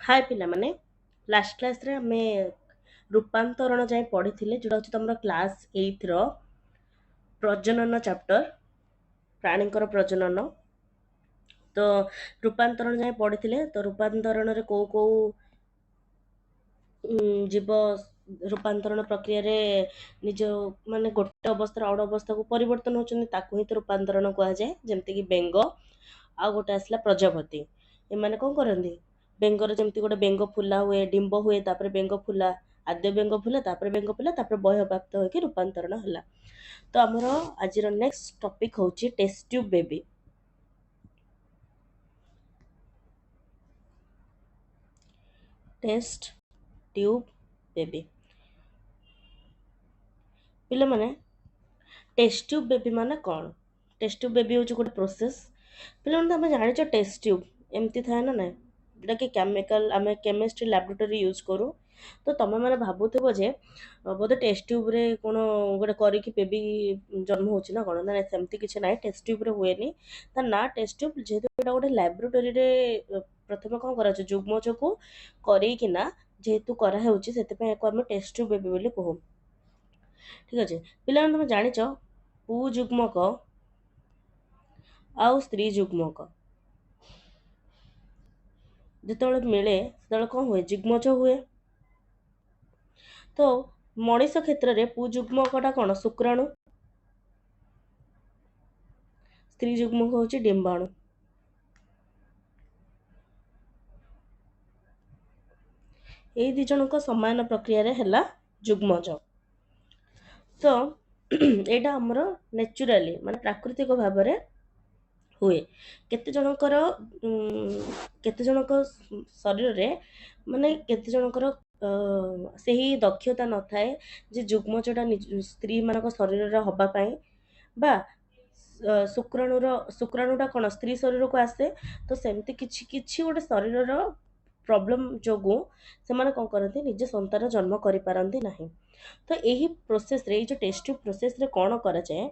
हाय पिला माने last class रे हमें रूपांतरण जाए पढ़ी जोटा हूँ तुम क्लास 8 रो प्रजनन चैप्टर प्राणीकर प्रजनन। तो रूपांतरण जाए पढ़ी तो रूपांतरण रे को जीव रूपांतरण प्रक्रिया रे निज माने गोटे अवस्था आउट अवस्था को परिवर्तन होचंदी ताकू ही तो रूपांतरण कहा जाए जेमति कि बेंग आ गोटे आसला प्रजापति एमाने कौन करंदी बेंगर जेमति गोटे बेंग फुला हुए डिंब हुए तापर बेंग फुला आद्य बेंग फुला तापर बेंग फुला तापर बह्य प्राप्त होके रूपांतरण होला। तो हमर आज नेक्स्ट टॉपिक होची test tube baby. Test tube baby पिले माने टेस्ट ट्यूब बेबी माने कौन? टेस्ट ट्यूब बेबी हूँ गोटे प्रोसेस पे आम जाच टेस्ट ट्यूब एमती थाए ना ना जोटा कि केमिकल आम केमिस्ट्री लैबोरेटरी यूज करूँ। तो तुम मैंने भावुव जे बोधे टेस्ट ट्यूब रे कौन गोटे करी बेबी जन्म होची ना कौन ना सेमती किसी ना टेस्ट ट्यूब रे हुए ता ना टेस्ट ट्यूब जेहेतु गोटे लैबोरेटरी रे प्रथम कौन कर जुग्मज को करना जेहेतु कराऊँच से आम टेस्ट ट्यूब बेबी बोली कहूँ। ठीक अच्छे पिला तुम जाच पु जुग्मक आउ स्त्री जुग्मक जिते मिले से कौन हुए जुग्मज हुए। तो मनीष क्षेत्र में पु जुग्मकटा कौन शुक्राणु स्त्री जुग्मक हूँ डिम्बाणु। यही दी जन समान प्रक्रिया रे हैला जुग्मज। तो यहाँ आमर नेचुराली माने प्राकृतिक भाव में हुए केते जनकर केते जनक शरीर रे माने केते जनकर से ही दक्षता न थाए जे जुग्मजटा स्त्री मानक शरीर रे हबा पई बा शुक्राणुटा कौन स्त्री शरीर को आसे। तो सेमती किछि किछि गोटे शरीर प्रॉब्लम जोगु से माने कौन करती निजे संतान जन्म करि पारंती नाही। तो यही प्रोसेस रे जो टेस्ट ट्यूब प्रोसेस रे कौन करा जाए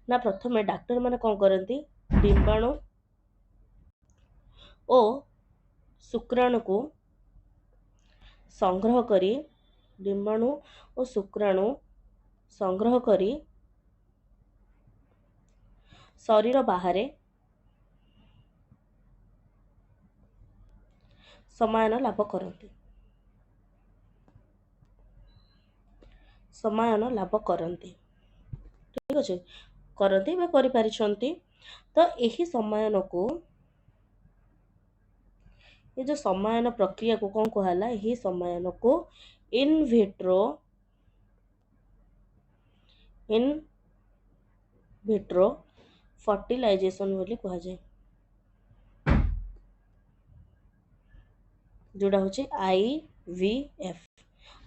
ना प्रथम डॉक्टर माने कौन करती डिंबाणु ओ शुक्राणु को संग्रह करी डिंबाणु और शुक्राणु संग्रह करी शरीर बाहर समायन लाभ करती समायन लाभ करती। ठीक अच्छे करती बा करि पारिछंती। तो यही समायन को ये जो समायन प्रक्रिया को कौन कहला यही समायन को इन विट्रो फर्टिलाइजेशन बोली कहा जाए जोड़ा होची IVF।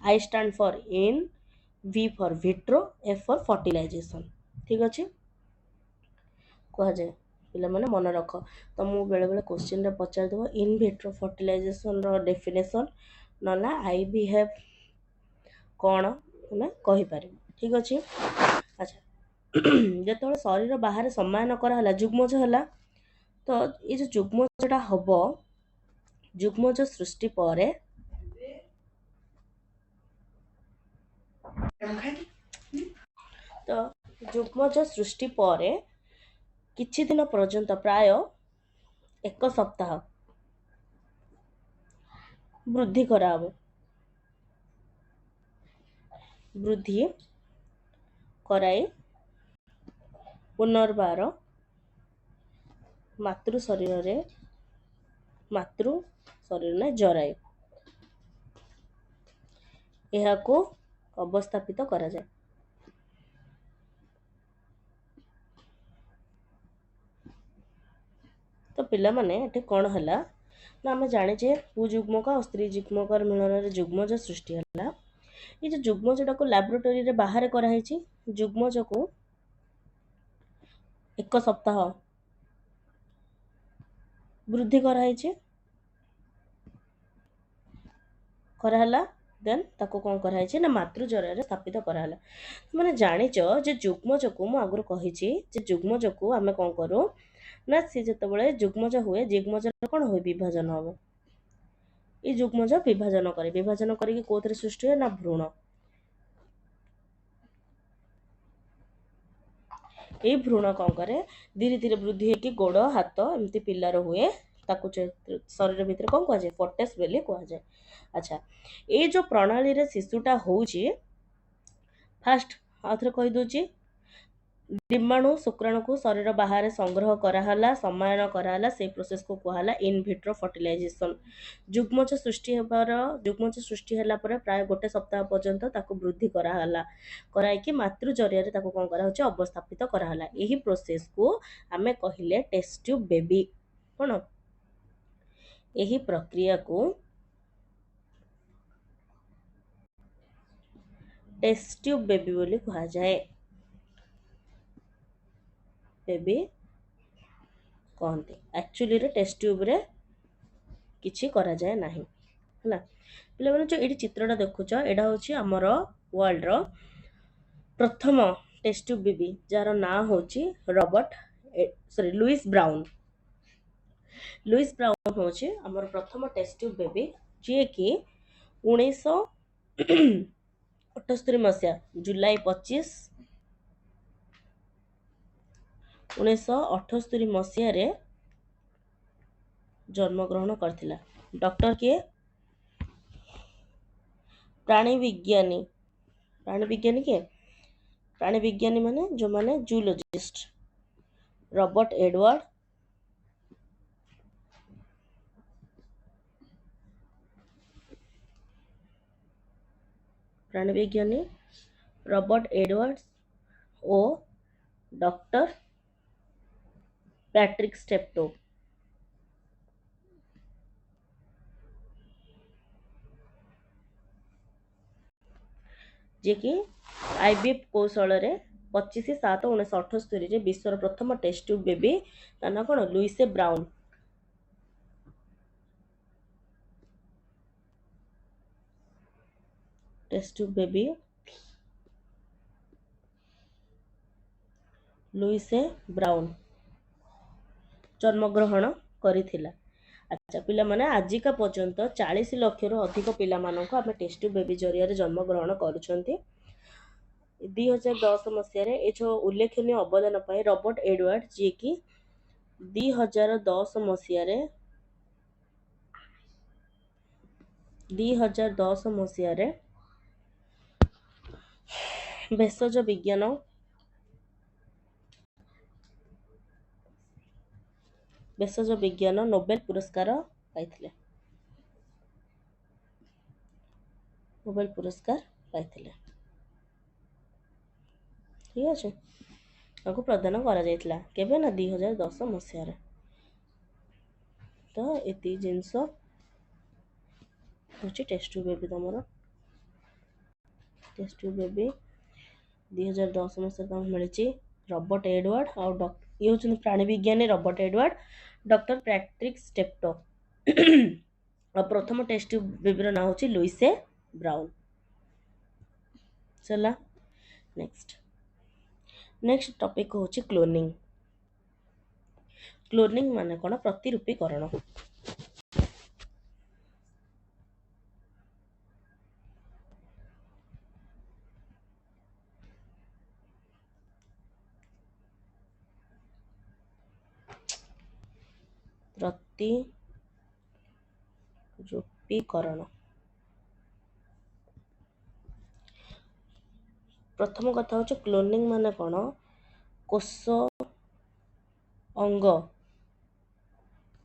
I stand for in V for vitro F for fertilization. ठीक अच्छे कहा जाए पिला माने मन रख। तो मु बेले बेले क्वेश्चन रे पचार देबो इन विट्रो फर्टिलाइजेशन रो डेफिनेशन नला IVF कौन तुम कहि पारिबो। ठीक अच्छे अच्छा जो शरीर बाहर सम्मान कराला जुग्मज है। तो ये जो जुग्मजटा हम जुग्मज सृष्टि पर तो जुग्मज सृष्टि पर किछि दिन पर्यंत प्राय एक सप्ताह वृद्धि कराब वृद्धि कराई पुनर्बार मातृ शरीर ने जराए यह को अवस्थापित करा जाए। तो पिला माने एठी कौन है ना आम जाने पुजुग्मक और स्त्री जुग्मक मिलन जुग्मज सृष्टि है। ये जो जुग्मजटा को लैबोरेटरी रे बाहर कराई जुग्मज को एक सप्ताह वृद्धि कराला देन ताको कौन कराई ना मातृ जरार स्थापित कराला। मैंने जानिच जे जुग्मज को मु आगुरी कही जे जुग्मज को आम कौन करूँ ना सी जो जुग्मज हुए जुग्मज कौन हुए विभाजन हम ये जुग्मज विभाजन करे, विभाजन करके कोथरे सृष्टि हुए ना भ्रूण। ये भ्रूण कौन करे धीरे धीरे वृद्धि होकर गोड़ हाथ एमती पिलार हुए ताकू शरीर भितर कौन कह जाए फोर्टेस बेली कह जाए। अच्छा ये जो प्रणाली रे शिशुटा होउची फास्ट आउथरे कहि दोची डिम्बाणु शुक्राणु को शरीर बाहर संग्रह कराला समायन कराला से प्रोसेस को कहला इन विट्रो फर्टिलाइजेशन। जुग्मज सृष्टि होला पर प्राय गोटे सप्ताह पर्यंत ताको वृद्धि कराला कराइकी मातृ जरिया ताको कौन करा होची अवस्थापित कराला। यही प्रोसेस को आमे कहिले टेस्ट ट्यूब बेबी कौन यही प्रक्रिया को टेस्ट ट्यूब बेबी बोली कहा जाए। बेबी कहते एक्चुअली रे टेस्ट ट्यूब रे किछि करा जाए नाही हला। पिला माने जो एडी चित्रटा देखुछ एडा होछि हमर वर्ल्ड रो प्रथम टेस्ट ट्यूब बेबी जार ना होछि लुइस ब्राउन। लुइस ब्राउन होछि हमर प्रथम टेस्ट ट्यूब बेबी जे कि 1978 मसिया जुलाई 25 1978 मसीह जन्मग्रहण करथिला। डॉक्टर किए प्राणी विज्ञानी किए प्राणी विज्ञानी माने जो माने जूलॉजिस्ट रॉबर्ट एडवर्ड प्राणी विज्ञानी रॉबर्ट एडवर्ड्स ओ डॉक्टर पैट्रिक स्टेप्टो। जे कि आईवीएफ कौशल 25/7/1978 विश्वर प्रथम टेस्ट ट्यूब बेबी ता ना कौन Louise Brown. Test tube baby Louise Brown जन्मग्रहण करिथिला। अच्छा पिला माने आजिका पर्यंत 40 लाख रु अधिक पिला मानक आमे टेस्ट ट्यूब बेबी जरिया रे जन्मग्रहण करूछंती। 2010 मसीह रे ए जो उल्लेखनीय अवदान पाए रॉबर्ट एडवर्ड जे कि 2010 मसीह रे 2010 मसीह रे भेषज विज्ञान नोबेल पुरस्कार पाइथिले। नोबेल पुरस्कार पाइथिले ठीक अच्छे ताको प्रदान करा जायतिला केबे ना 2010 मसीह रे। तो एती जिंस होची टेस्ट ट्यूब बेबी तमरो टेस्ट ट्यूब बेबी 2010 मसीह तम मिलची रॉबर्ट एडवर्ड और ये होचन प्राणी विज्ञानी Robert Edward doctor Patrick Steptoe और प्रथम टेस्ट ट्यूब बेबी ना होची लुइसे ब्राउन। चला नेक्स्ट टॉपिक होची क्लोनिंग। क्लोनिंग माने कोन प्रतिरूपीकरण। प्रतिरूपीकरण प्रथम कथा होची क्लोनिंग माने कोन कोष अंग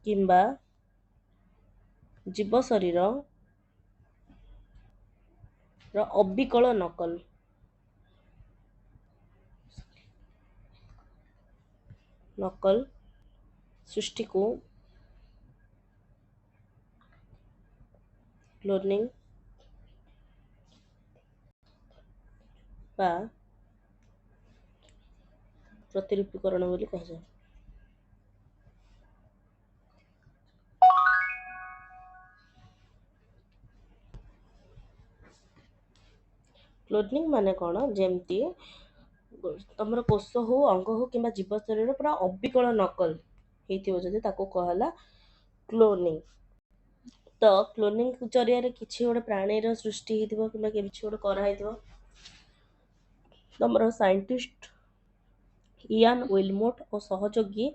किंबा जीव शरीर रो अबिकल नकल सृष्टि को क्लोनिंग बा प्रतिरूपीकरण बोली कहा जाए। क्लोनिंग माने कोन जेमती तमरो कोष हो अंग हो किंबा जीव शरीर पूरा अबिकल नकल हेतिबो जदि ताको कहला क्लोनिंग। ତ କ୍ଲୋନିଂ ଜରିଆରେ କିଛି ଗୋଟେ ପ୍ରାଣୀର ସୃଷ୍ଟି ହେଇଥିବ କିମ୍ବା କିଛି ଗୋଟେ କରାହେଇଥିବ। ତମର ସାଇଣ୍ଟିଷ୍ଟ ଇଆନ୍ ୱିଲମୋଟ୍ ଓ ସହଯୋଗୀ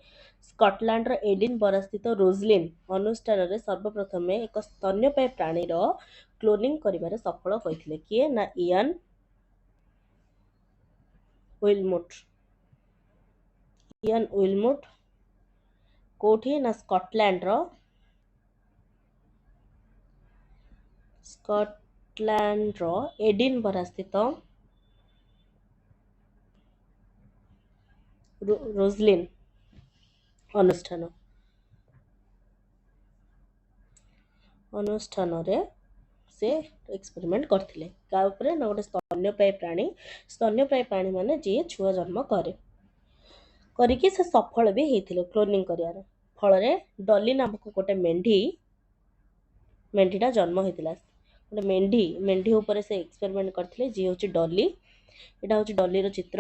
ସ୍କଟଲ୍ୟାଣ୍ଡର ଏଡିନବରା ସ୍ଥିତ ରୋଜଲିନ୍ ଅନୁଷ୍ଠାନରେ ସର୍ବପ୍ରଥମେ ଏକ ସ୍ତନ୍ୟପାୟୀ ପ୍ରାଣୀର କ୍ଲୋନିଂ କରିବାରେ ସଫଳ ହୋଇଥିଲେ। କିଏ ନା ଇଆନ୍ ୱିଲମୋଟ୍। ଇଆନ୍ ୱିଲମୋଟ୍ କୋଉଠି ନା ସ୍କଟଲ୍ୟାଣ୍ଡର ଏଡିନବରା ସ୍ଥିତ ରୋଜଲିନ୍ ଅନୁଷ୍ଠାନରେ ସେ ଏକ୍ସପେରିମେଣ୍ଟ କରିଥିଲେ। କା ଉପରେ ନା ଗୋଟେ ସ୍ତନ୍ୟପାୟୀ ପ୍ରାଣୀ ମାନେ ଯିଏ ଛୁଆ ଜନ୍ମ କରିକି ସେ ସଫଳ ବି ହେଇଥିଲେ କ୍ଲୋନିଂ କରିବାରେ। ଫଳରେ ଡଲି ନାମକ ଗୋଟେ ମେଣ୍ଢିଟା ଜନ୍ମ ହେଇଥିଲା। ଗୋଟେ ମେଣ୍ଢି ଉପରେ ସେ ଏକ୍ସପେରିମେଣ୍ଟ କରିଥିଲେ, ଯିଏ ହଉଛି ଡଲି। ଏଇଟା ହଉଛି ଡଲିର ଚିତ୍ର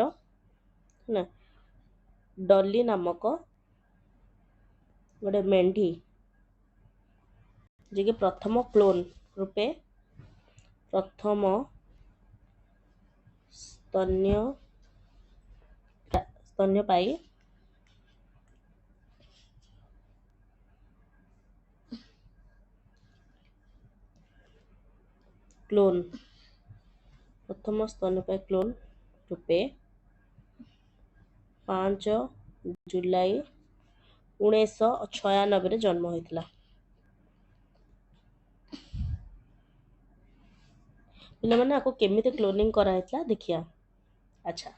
ନା। ଡଲି ନାମକ ଗୋଟେ ମେଣ୍ଢି ଯିଏକି ପ୍ରଥମ କ୍ଲୋନ୍ ରୂପେ ପ୍ରଥମ ସ୍ତନ୍ୟପାୟୀ କ୍ଲୋନ୍ ରୂପେ 5 ଜୁଲାଇ 1996ରେ ଜନ୍ମ ହୋଇଥିଲା। ପିଲାମାନେ ଆକୁ କେମିତି କ୍ଲୋନିଂ କରାହେଇଥିଲା ଦେଖିବା। ଆଚ୍ଛା,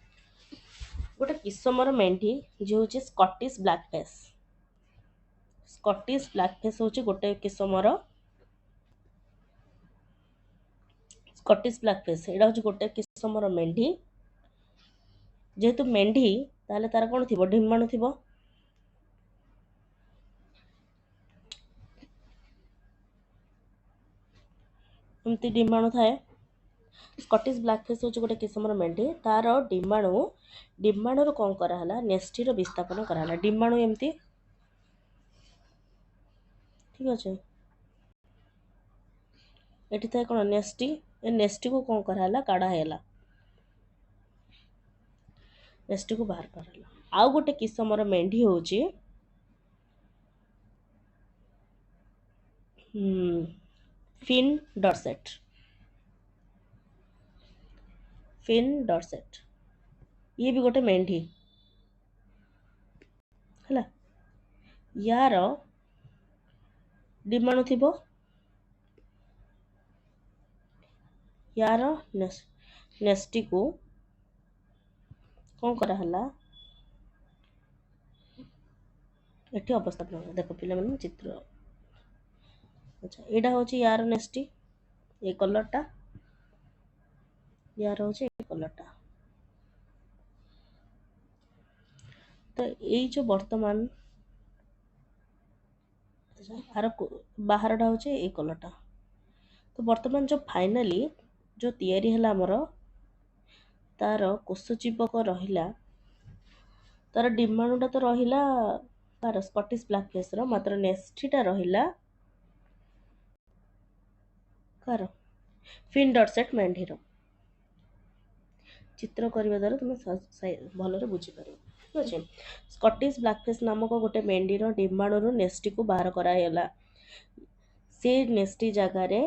ଗୋଟେ କିସମର ମେଣ୍ଢି ଯିଏ ହଉଛି ସ୍କଟିଶ ବ୍ଲାକଫେସ୍ ହଉଛି ଗୋଟେ କିସମର ଏଇଟା ହଉଛି ଗୋଟେ କିସମର ମେଣ୍ଢି। ଯେହେତୁ ମେଣ୍ଢି, ତାହେଲେ ତାର କଣ ଥିବ? ଡିମ୍ବାଣୁ ଥିବ। ଏମିତି ଡିମ୍ବାଣୁ ଥାଏ। ସ୍କଟିଶ ବ୍ଲାକଫେସ୍ ହଉଛି ଗୋଟେ କିସମର ମେଣ୍ଢି। ତାର ଡିମ୍ବାଣୁରୁ କଣ କରାହେଲା? ନେଷ୍ଟିର ବିସ୍ଥାପନ କରାହେଲା। ଡିମ୍ବାଣୁ ଏମିତି, ଠିକ ଅଛି। ଏଠି ଥାଏ କଣ? ନେଷ୍ଟି। ଏ ନେଷ୍ଟିକୁ କଣ କରାହେଲା? କାଢା ହେଇଗଲା। ନେଷ୍ଟିକୁ ବାହାର କରାହେଲା। ଆଉ ଗୋଟେ କିସମର ମେଣ୍ଢି ହଉଛି ଫିନ୍ ଡରସେଟ୍। ଇଏ ବି ଗୋଟେ ମେଣ୍ଢି ହେଲା। ୟାର ଡିମ୍ବାଣୁ ଥିବ। ୟାର ନେଷ୍ଟିକୁ କଣ କରାହେଲା? ଏଠି ଅବସ୍ଥାପନ ହେଲା। ଦେଖ ପିଲାମାନେ ଚିତ୍ର। ଆଚ୍ଛା, ଏଇଟା ହଉଛି ୟାର ନେଷ୍ଟି, ଏ କଲରଟା। ୟାର ହଉଛି ଏ କଲରଟା। ତ ଏଇ ଯୋଉ ବର୍ତ୍ତମାନ ଆର ବାହାରଟା ହଉଛି ଏଇ କଲରଟା। ତ ବର୍ତ୍ତମାନ ଯୋଉ ଫାଇନାଲି ଯୋଉ ତିଆରି ହେଲା ଆମର, ତାର କୋଷ ଜୀବକ ରହିଲା, ତାର ଡିମ୍ବାଣୁଟା ତ ରହିଲା ତାର ସ୍କଟିଶ ବ୍ଲାକଫେସ୍ର, ମାତ୍ର ନେଷ୍ଟିଟା ରହିଲା କାର? ଫିନ୍ ଡରସେଟ୍ ମେଣ୍ଢିର। ଚିତ୍ର କରିବା ଦ୍ୱାରା ତୁମେ ଭଲରେ ବୁଝିପାରିବ। ଠିକ ଅଛି। ସ୍କଟିଶ ବ୍ଲାକଫେସ୍ ନାମକ ଗୋଟେ ମେଣ୍ଢିର ଡିମ୍ବାଣୁରୁ ନେଷ୍ଟିକୁ ବାହାର କରାଗଲା। ସେ ନେଷ୍ଟି ଜାଗାରେ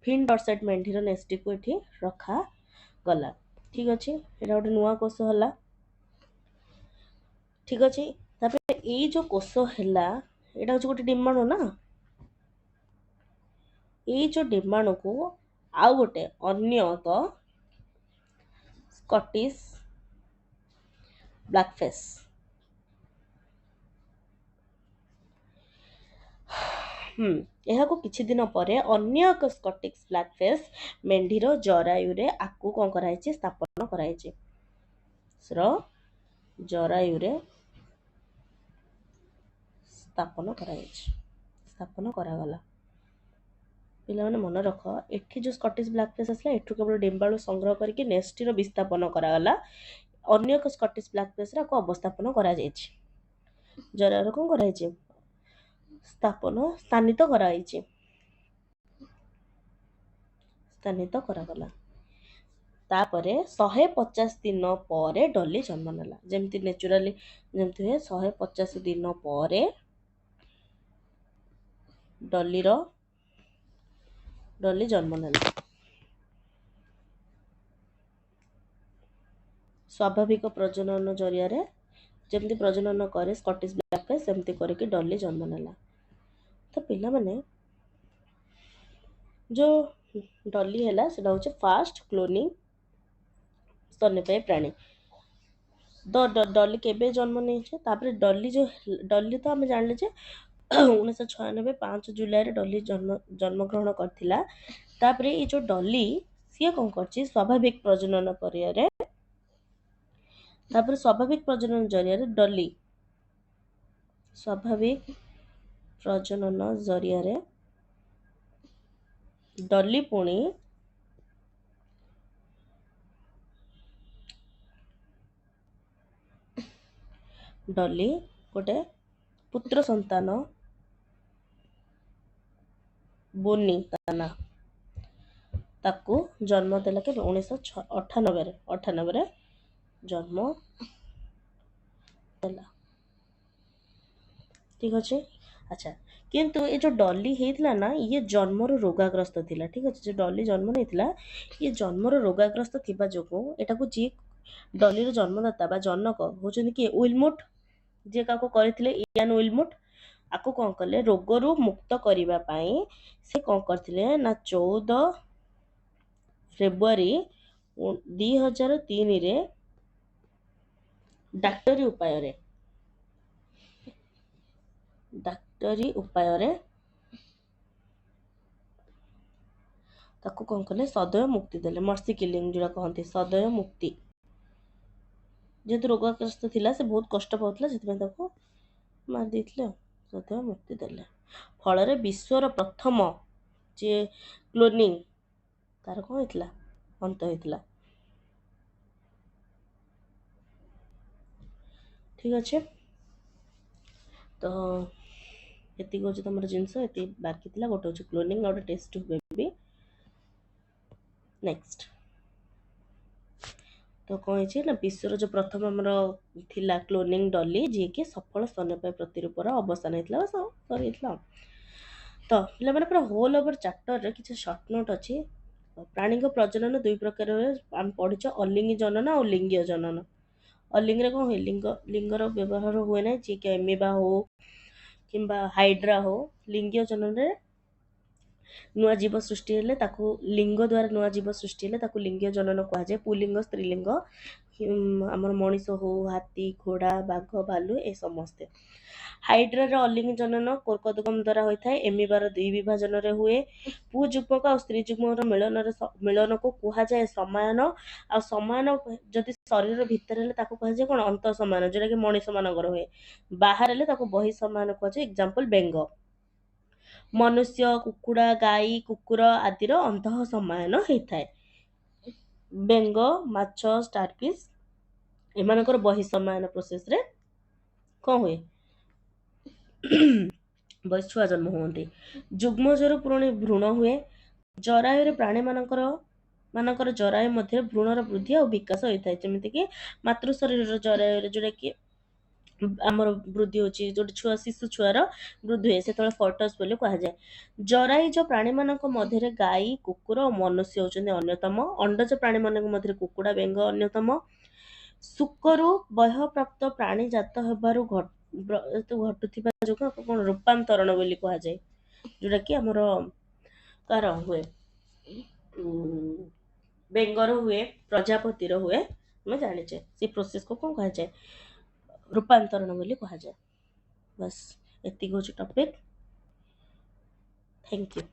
ଫିନ୍ ଡରସେଟ୍ ମେଣ୍ଢିର ନେଷ୍ଟିକୁ ଏଠି ରଖାଗଲା। ଠିକ ଅଛି। ଏଇଟା ଗୋଟେ ନୂଆ କୋଷ ହେଲା। ଠିକ ଅଛି। ତାପରେ ଏଇ ଯୋଉ କୋଷ ହେଲା, ଏଇଟା ହଉଛି ଗୋଟେ ଡିମ୍ବାଣୁ ନା। ଏଇ ଯୋଉ ଡିମ୍ବାଣୁକୁ ଆଉ ଗୋଟେ ଅନ୍ୟ ଏକ ସ୍କଟିଶ ବ୍ଲାକଫେସ୍ ଏହାକୁ କିଛି ଦିନ ପରେ ଅନ୍ୟ ଏକ ସ୍କଟିଶ ବ୍ଲାକଫେସ୍ ମେଣ୍ଢିର ଜରାୟୁରେ ଆକୁ କଣ କରାଯାଇଛି? ସ୍ଥାପନ କରାଯାଇଛି। ସ୍ଥାପନ କରାଗଲା। ପିଲାମାନେ ମନେ ରଖ, ଏଠି ଯୋଉ ସ୍କଟିଶ ବ୍ଲାକଫେସ୍ ଆସିଲା, ଏଠୁ କେବଳ ଡିମ୍ବାଣୁ ସଂଗ୍ରହ କରିକି ନେଷ୍ଟିର ବିସ୍ଥାପନ କରାଗଲା। ଅନ୍ୟ ଏକ ସ୍କଟିଶ ବ୍ଲାକଫେସ୍ରେ ଆକୁ ଅବସ୍ଥାପନ କରାଯାଇଛି। ଜରାୟୁରେ କଣ କରାଯାଇଛି? ସ୍ଥାନିତ କରାଯାଇଛି। ସ୍ଥାନିତ କରାଗଲା। ତାପରେ 150 ଦିନ ପରେ ଡଲି ଜନ୍ମ ନେଲା। ଯେମିତି ନ୍ୟାଚୁରାଲି ଯେମିତି ହୁଏ 150 ଦିନ ପରେ ଡଲି ଜନ୍ମ ନେଲା। ସ୍ୱାଭାବିକ ପ୍ରଜନନ ଜରିଆରେ ଯେମିତି ପ୍ରଜନନ କରେ ସ୍କଟିଶ ବ୍ଲାକଫିସ୍ ସେମିତି କରିକି ଡଲି ଜନ୍ମ ନେଲା। ତ ପିଲାମାନେ ଯେଉଁ ଡଲି ହେଲା ସେଟା ହେଉଛି ଫାଷ୍ଟ କ୍ଲୋନିଂ स्तन्यपायी प्राणी। डली केबे जन्म नहीं तापर डली तो आम जान 1996 5 जुलाई डली जन्म ग्रहण करथिला। तापर ये जो डली सी कौन कर स्वाभाविक प्रजनन करिया तापर स्वाभाविक प्रजनन जरिया डली स्वाभाविक प्रजनन जरिया डली पुणी डली गोटे पुत्र संतान बोनी ताना ताकू जन्म देला के 1998 जन्म देला। ठीक अच्छे। अच्छा किंतु ये जो डली होता ना ये जन्मर रोगाग्रस्त थिला। ठीक अच्छे जो डली जन्म नहीं ये जन्मर रोगाग्रस्त थिबा जोगु एटा को जी डली जन्मदाता बा जनक होचंदी कि विलमुट जे काको करथिले इयान विलमुट आको कौन कले रोगरू मुक्त करने से कौन करथिले ना 14 फेब्रुआरी 2003 रे डाक्टरी उपाय रे ताको कौन कले सदैव मुक्ति देले। मर्सी किलिंग जोड़ा कहते सदैव मुक्ति जेहेतु रोगग्रस्त थिला से बहुत कष्ट पाउथला से मार देथिले सदैव मुक्ति देले। फल विश्वर प्रथम जे क्लोनिंग तार कौन होता अंत होता। ठीक अच्छे। तो ये हूँ तुम जिनस ये बाकी थी गोटे हूँ क्लोनिंग गोटे टेस्ट बेबी। नेक्स्ट तो कौन ना विश्वर जो प्रथम आमर थिला क्लोनिंग डली जी कि सफल स्तन्यपायी प्रतिरूपर अवसान होता सरी। तो पे पूरा होल ओवर चैप्टर रे किसी शॉर्ट नोट अच्छी। प्राणी प्रजनन दुई प्रकार आम पढ़ीच अलिंगी जनन और लिंगीय जनन। अलिंग कौन हुए लिंगर व्यवहार हुए ना जी कि एमिबा हो कि हाइड्रा हो। लिंगीय जनन रे नुआ जीव सृष्टि हेले ताकू लिंग द्वारा नुआ जीव सृष्टि हेले ताकू लिंगीय जनन कहुए। पुलिंग स्त्रीलिंग आमर मनीष हो हाथी घोड़ा बाघ भालू ए समस्ते। हाइड्रा अलिंग जनन कोर्कदगम द्वारा होता है। एमिबार दुई विभाजन रे हुए। पु जुग्मक और स्त्री जुग्म मिलन को कह जाए समायन आ समायन जदि शरीर भितर हेले ताकू कह जाए कौन अंत समायन जोटा कि मनीष मानकर हुए। बाहर हेले ताकू बहि समायन कह जाए। एग्जांपल बेंग मनुष्य कुकुड़ा गाई कुकुर आदिर अंत समायन होता है। बेंग माछ स्टारफिश एमानकर बहि समायन प्रोसेस रे कौन हुए बस छुआ जन्म होती। जुग्मजर पुणी भ्रूण हुए। जरायु प्राणी मानकर जरायु मध्य भ्रूणर वृद्धि और विकास होता है। जमीक मातृ शरीर जरायु जोटा कि आमर वृद्धि होची जो छुआ शिशु छुआर वृद्धि हुए से फर्टस बोली कह जाए। जरायुज प्राणी मानक मध्य गाई कुकुर और मनुष्य होचंदी अन्यतम। अंडज प्राणी मानक मध्य कुकुड़ा बेंग अन्यतम। शुकरु बह प्राप्त प्राणी जात हेबारु घटुथिबा जो कौन रूपांतरण बोली कह जाए जोटा कि आमर कार हुए बेंगर हुए प्रजापतिर हुए हमें जानीचे से प्रोसेस को कौन कह जाए रूपांतरण बोली कह जाए। बस एति हूँ टॉपिक। Thank you.